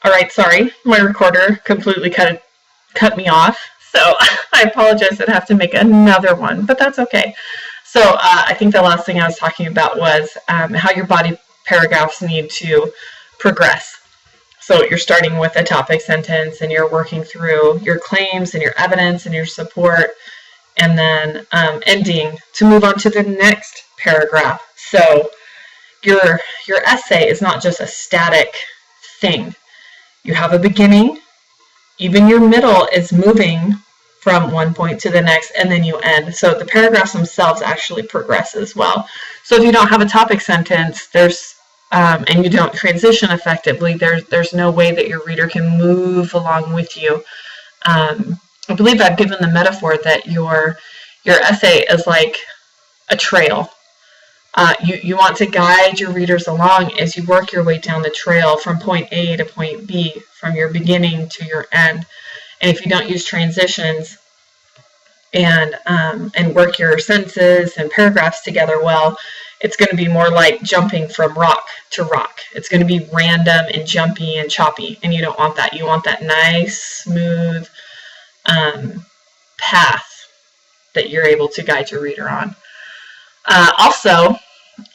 All right, sorry, my recorder completely cut me off. So I apologize. I'd have to make another one, but that's okay. So I think the last thing I was talking about was how your body paragraphs need to progress. So you're starting with a topic sentence and you're working through your claims and your evidence and your support, and then ending to move on to the next paragraph. So your essay is not just a static thing. You have a beginning, even your middle is moving from one point to the next, and then you end. So the paragraphs themselves actually progress as well. So if you don't have a topic sentence, and you don't transition effectively, there's no way that your reader can move along with you. I believe I've given the metaphor that your essay is like a trail. You want to guide your readers along as you work your way down the trail from point A to point B, from your beginning to your end. And if you don't use transitions and work your sentences and paragraphs together well, it's going to be more like jumping from rock to rock. It's going to be random and jumpy and choppy, and you don't want that. You want that nice, smooth path that you're able to guide your reader on. Also,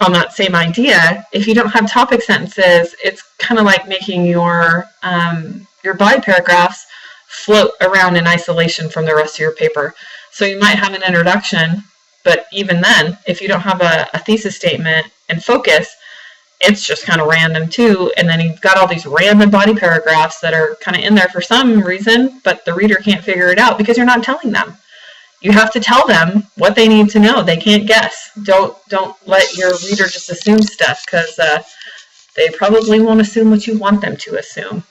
on that same idea, if you don't have topic sentences, it's kind of like making your body paragraphs float around in isolation from the rest of your paper. So you might have an introduction, but even then, if you don't have a thesis statement and focus, it's just kind of random too. And then you've got all these random body paragraphs that are kind of in there for some reason, but the reader can't figure it out because you're not telling them. You have to tell them what they need to know. They can't guess. Don't let your reader just assume stuff, because they probably won't assume what you want them to assume.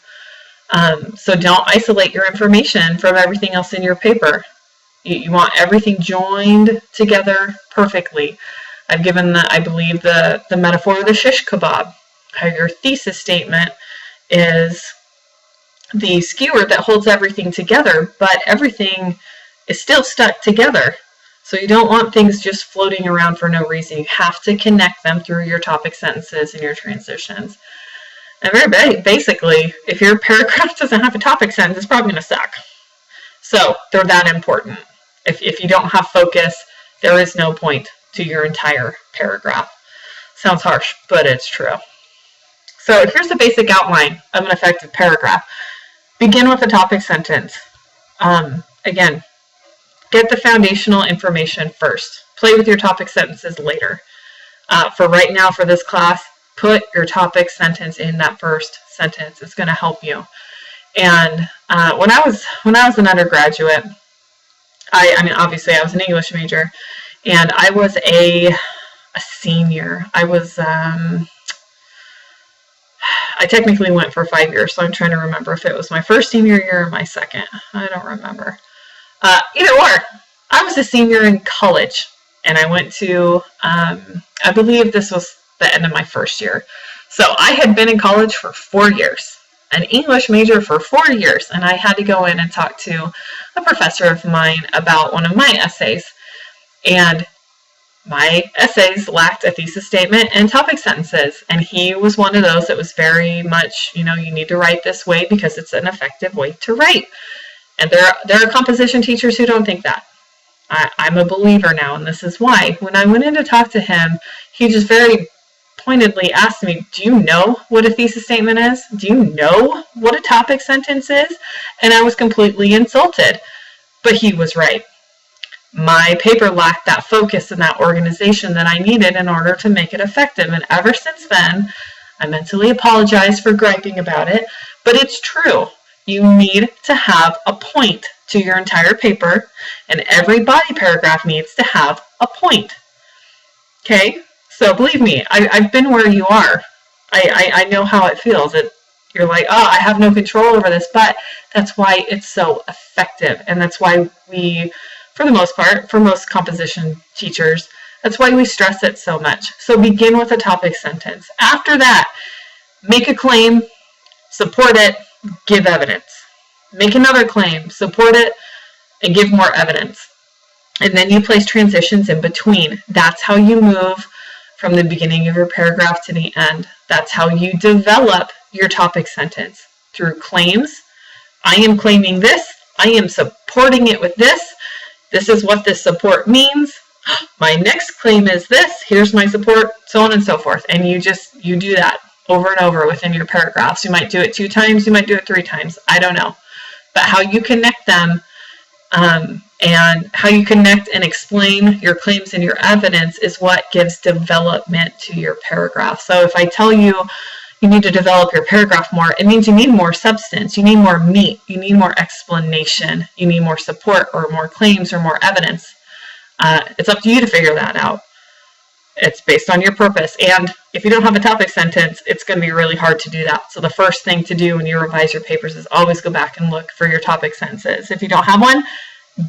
So don't isolate your information from everything else in your paper. You want everything joined together perfectly. I've given, I believe, the metaphor of the shish kebab. How your thesis statement is the skewer that holds everything together, but everything is still stuck together. So you don't want things just floating around for no reason. You have to connect them through your topic sentences and your transitions. And very basically, if your paragraph doesn't have a topic sentence, it's probably going to suck. So they're that important. If you don't have focus, there is no point to your entire paragraph. Sounds harsh, but it's true. So here's the basic outline of an effective paragraph. Begin with a topic sentence. Again, get the foundational information first. Play with your topic sentences later. For right now, for this class, put your topic sentence in that first sentence. It's going to help you. And when I was an undergraduate, I mean, obviously I was an English major, and I was a senior. I technically went for 5 years, so I'm trying to remember if it was my first senior year or my second. I don't remember. Either or, I was a senior in college, and I went to, I believe this was the end of my first year. So I had been in college for 4 years, an English major for 4 years, and I had to go in and talk to a professor of mine about one of my essays. And my essays lacked a thesis statement and topic sentences, and he was one of those that was very much, you need to write this way because it's an effective way to write. And there are composition teachers who don't think that. I'm a believer now, and this is why. When I went in to talk to him, he just very pointedly asked me, do you know what a thesis statement is? Do you know what a topic sentence is? And I was completely insulted. But he was right. My paper lacked that focus and that organization that I needed in order to make it effective. And ever since then, I mentally apologize for griping about it, but it's true. You need to have a point to your entire paper, and every body paragraph needs to have a point. Okay? So believe me, I've been where you are. I know how it feels. You're like, oh, I have no control over this, but that's why it's so effective. And that's why we, for the most part, for most composition teachers, that's why we stress it so much. So begin with a topic sentence. After that, make a claim, support it, give evidence. Make another claim, support it, and give more evidence. And then you place transitions in between. That's how you move from the beginning of your paragraph to the end. That's how you develop your topic sentence. through claims. I am claiming this. I am supporting it with this. This is what this support means. My next claim is this. Here's my support, so on and so forth. And you do that over and over within your paragraphs. You might do it 2 times. You might do it 3 times. I don't know. But how you connect them and how you connect and explain your claims and your evidence is what gives development to your paragraph. So if I tell you you need to develop your paragraph more, it means you need more substance, you need more meat, you need more explanation, you need more support or more claims or more evidence. It's up to you to figure that out. It's based on your purpose. And if you don't have a topic sentence, it's going to be really hard to do that. So the first thing to do when you revise your papers is always go back and look for your topic sentences. If you don't have one,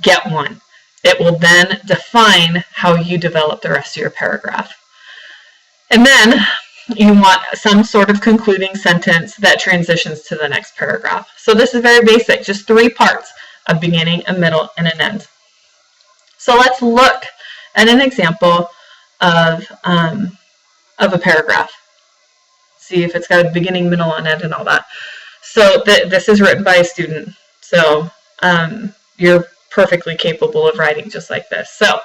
get one. It will then define how you develop the rest of your paragraph. And then you want some sort of concluding sentence that transitions to the next paragraph. So this is very basic, just 3 parts: a beginning, a middle, and an end. So let's look at an example of a paragraph. See if it's got a beginning, middle, and end and all that. So this is written by a student. So you're perfectly capable of writing just like this. So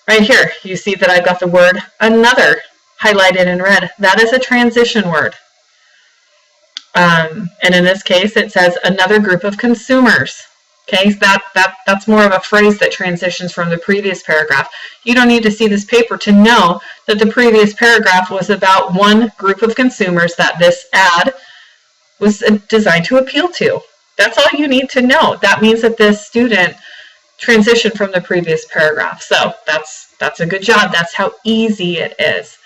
right here, you see that I've got the word another highlighted in red. That is a transition word. And in this case, it says another group of consumers. Okay, so that's more of a phrase that transitions from the previous paragraph. You don't need to see this paper to know that the previous paragraph was about one group of consumers that this ad was designed to appeal to. That's all you need to know. That means that this student transitioned from the previous paragraph. So that's a good job. That's how easy it is.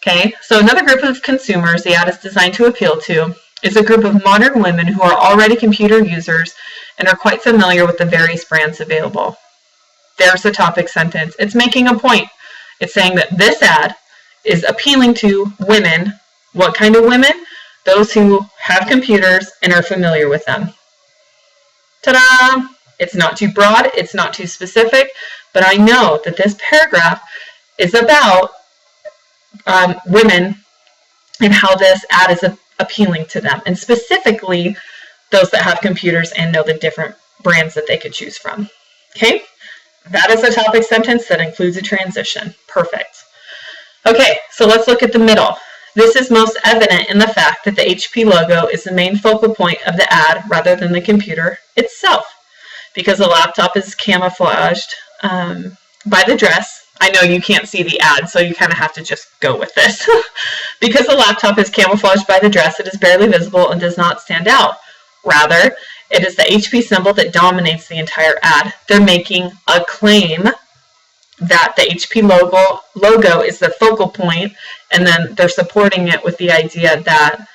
Okay, so another group of consumers the ad is designed to appeal to is a group of modern women who are already computer users and are quite familiar with the various brands available. There's the topic sentence. It's making a point. It's saying that this ad is appealing to women. What kind of women? Those who have computers and are familiar with them. Ta-da! It's not too broad, it's not too specific, but I know that this paragraph is about women and how this ad is appealing to them, and specifically those that have computers and know the different brands that they could choose from. Okay, that is a topic sentence that includes a transition. Perfect. Okay, so let's look at the middle. This is most evident in the fact that the HP logo is the main focal point of the ad rather than the computer itself, because the laptop is camouflaged by the dress. I know you can't see the ad, so you kind of have to just go with this. Because the laptop is camouflaged by the dress, it is barely visible and does not stand out. Rather, it is the HP symbol that dominates the entire ad. They're making a claim that the HP logo is the focal point, and then they're supporting it with the idea that,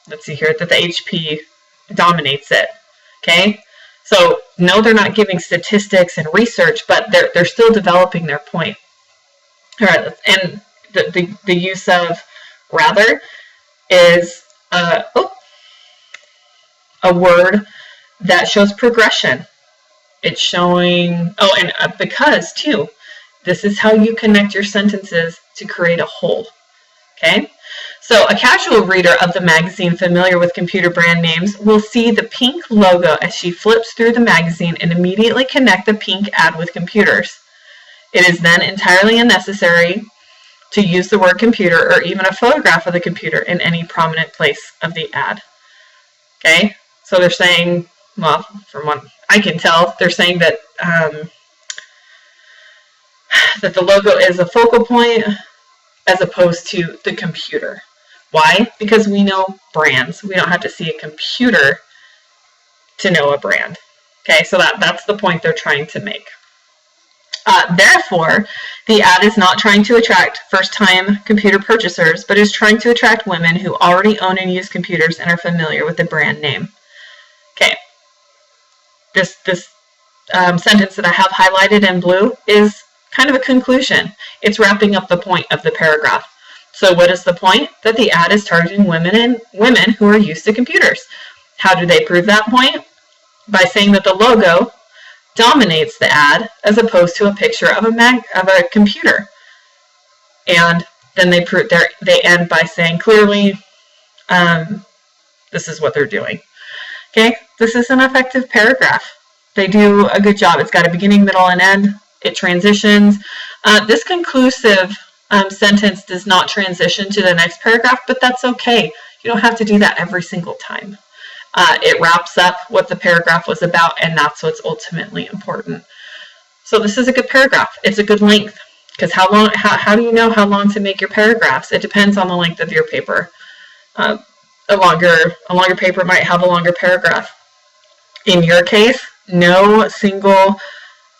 let's see here, that the HP dominates it. Okay? So no, they're not giving statistics and research, but they're still developing their point. All right, and the use of rather is a word that shows progression. It's showing, and because too, this is how you connect your sentences to create a whole. Okay? So a casual reader of the magazine familiar with computer brand names will see the pink logo as she flips through the magazine and immediately connect the pink ad with computers. It is then entirely unnecessary to use the word computer or even a photograph of the computer in any prominent place of the ad. Okay, so they're saying, well, from what I can tell, they're saying that that the logo is a focal point as opposed to the computer. Why? Because we know brands. We don't have to see a computer to know a brand. Okay, so that's the point they're trying to make. Therefore, the ad is not trying to attract first-time computer purchasers, but is trying to attract women who already own and use computers and are familiar with the brand name. Okay, this sentence that I have highlighted in blue is kind of a conclusion. It's wrapping up the point of the paragraph. So what is the point? That the ad is targeting women who are used to computers. How do they prove that point? By saying that the logo dominates the ad as opposed to a picture of a computer. And then they end by saying clearly this is what they're doing. Okay, this is an effective paragraph. They do a good job. It's got a beginning, middle, and end. It transitions. This conclusive sentence does not transition to the next paragraph, but that's okay. You don't have to do that every single time. It wraps up what the paragraph was about, and that's what's ultimately important. So this is a good paragraph. It's a good length, because how do you know how long to make your paragraphs? It depends on the length of your paper. A longer paper might have a longer paragraph. In your case, no single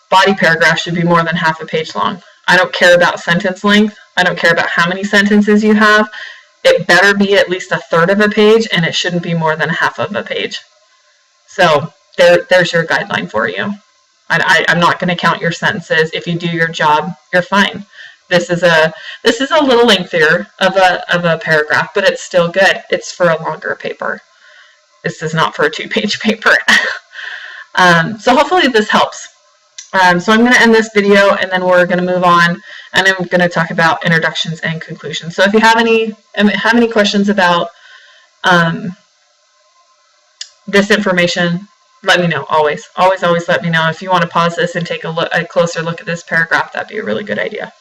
body paragraph should be more than half a page long. I don't care about sentence length. I don't care about how many sentences you have. It better be at least a third of a page, and it shouldn't be more than half of a page. So there's your guideline for you. I'm not going to count your sentences. If you do your job, you're fine. This is a little lengthier of a paragraph, but it's still good. It's for a longer paper. This is not for a 2-page paper. So hopefully this helps. So I'm going to end this video, and then we're going to move on, and I'm going to talk about introductions and conclusions. So if you have any questions about this information, let me know. Always let me know. If you want to pause this and take a closer look at this paragraph, that'd be a really good idea.